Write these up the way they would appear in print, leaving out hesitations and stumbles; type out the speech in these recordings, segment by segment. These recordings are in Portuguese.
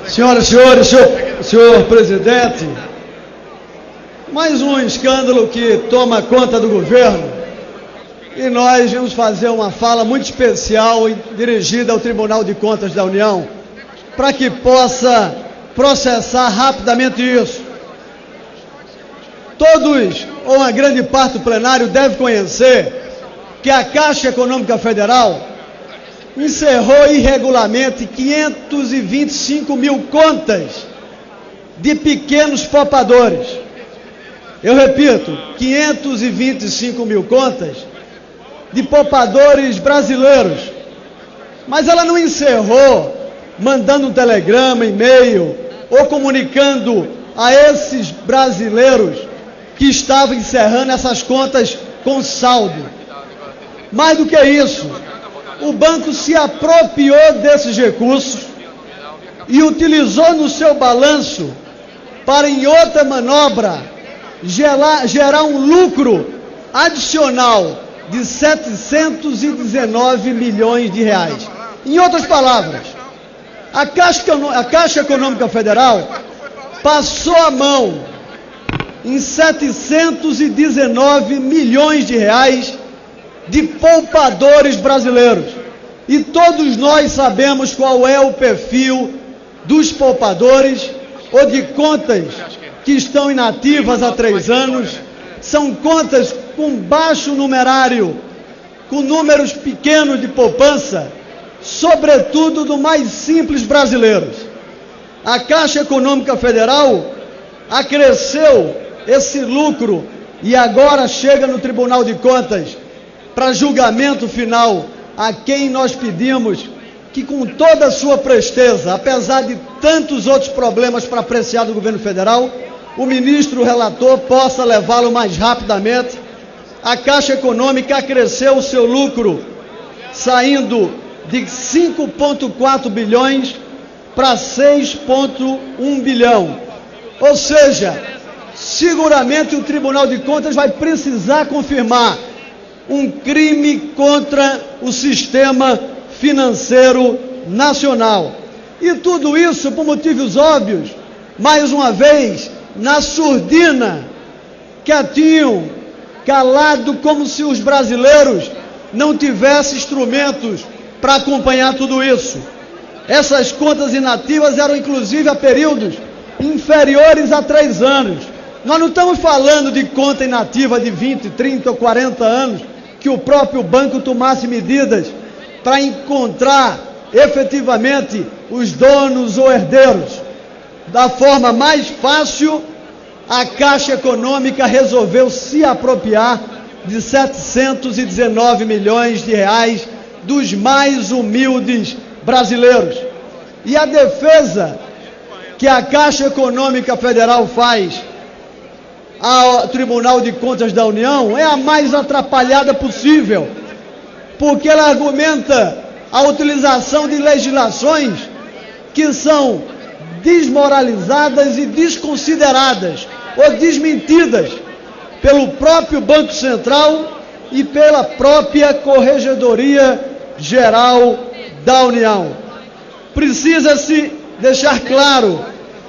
Senhoras e senhores, senhor presidente, mais um escândalo que toma conta do governo e nós vamos fazer uma fala muito especial dirigida ao Tribunal de Contas da União para que possa processar rapidamente isso. Todos, ou uma grande parte do plenário, deve conhecer que a Caixa Econômica Federal encerrou irregularmente 525 mil contas de pequenos poupadores. Eu repito, 525 mil contas de poupadores brasileiros. Mas ela não encerrou mandando um telegrama, e-mail ou comunicando a esses brasileiros que estavam encerrando essas contas com saldo. Mais do que isso, o banco se apropriou desses recursos e utilizou no seu balanço para, em outra manobra, gerar um lucro adicional de 719 milhões de reais. Em outras palavras, a Caixa Econômica Federal passou a mão em 719 milhões de reais de poupadores brasileiros. E todos nós sabemos qual é o perfil dos poupadores ou de contas que estão inativas há 3 anos. São contas com baixo numerário, com números pequenos de poupança, sobretudo do mais simples brasileiros. A Caixa Econômica Federal acresceu esse lucro e agora chega no Tribunal de Contas para julgamento final, a quem nós pedimos que, com toda a sua presteza, apesar de tantos outros problemas para apreciar do governo federal, o ministro relator possa levá-lo mais rapidamente. A Caixa Econômica acresceu o seu lucro, saindo de 5,4 bilhões para 6,1 bilhão. Ou seja, seguramente o Tribunal de Contas vai precisar confirmar um crime contra o sistema financeiro nacional. E tudo isso por motivos óbvios, mais uma vez, na surdina, quietinho, calado, como se os brasileiros não tivessem instrumentos para acompanhar tudo isso. Essas contas inativas eram inclusive a períodos inferiores a 3 anos. Nós não estamos falando de conta inativa de 20, 30 ou 40 anos, que o próprio banco tomasse medidas para encontrar efetivamente os donos ou herdeiros. Da forma mais fácil, a Caixa Econômica resolveu se apropriar de 719 milhões de reais dos mais humildes brasileiros. E a defesa que a Caixa Econômica Federal faz ao Tribunal de Contas da União é a mais atrapalhada possível, porque ela argumenta a utilização de legislações que são desmoralizadas e desconsideradas ou desmentidas pelo próprio Banco Central e pela própria Corregedoria Geral da União. Precisa-se deixar claro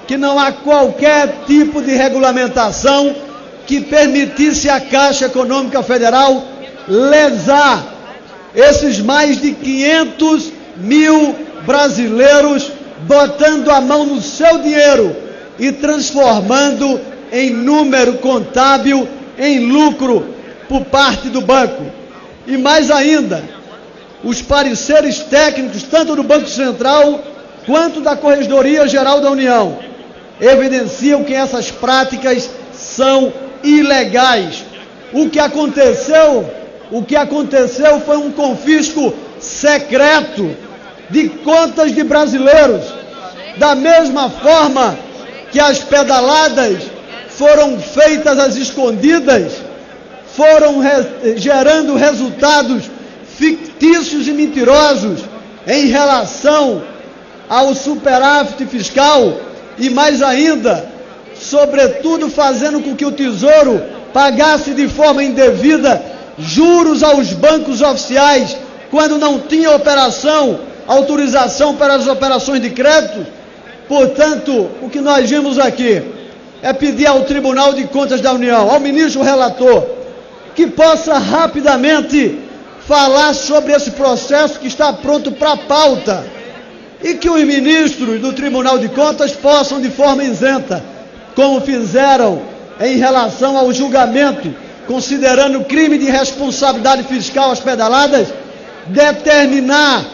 que não há qualquer tipo de regulamentação que permitisse à Caixa Econômica Federal lesar esses mais de 500 mil brasileiros, botando a mão no seu dinheiro e transformando em número contábil em lucro por parte do banco. E mais ainda, os pareceres técnicos, tanto do Banco Central quanto da Corregedoria Geral da União, evidenciam que essas práticas são ilegais. O que aconteceu foi um confisco secreto de contas de brasileiros, da mesma forma que as pedaladas foram feitas às escondidas, foram gerando resultados fictícios e mentirosos em relação ao superávit fiscal e, mais ainda, sobretudo fazendo com que o Tesouro pagasse de forma indevida juros aos bancos oficiais quando não tinha autorização para as operações de crédito. Portanto, o que nós vimos aqui é pedir ao Tribunal de Contas da União, ao ministro relator, que possa rapidamente falar sobre esse processo que está pronto para a pauta e que os ministros do Tribunal de Contas possam, de forma isenta, como fizeram em relação ao julgamento, considerando crime de responsabilidade fiscal às pedaladas, determinar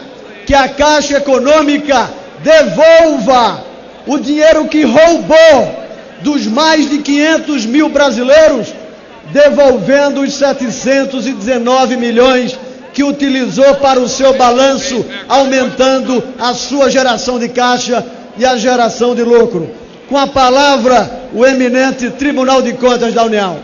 que a Caixa Econômica devolva o dinheiro que roubou dos mais de 500 mil brasileiros, devolvendo os 719 milhões que utilizou para o seu balanço, aumentando a sua geração de caixa e a geração de lucro. Com a palavra, o eminente Tribunal de Contas da União.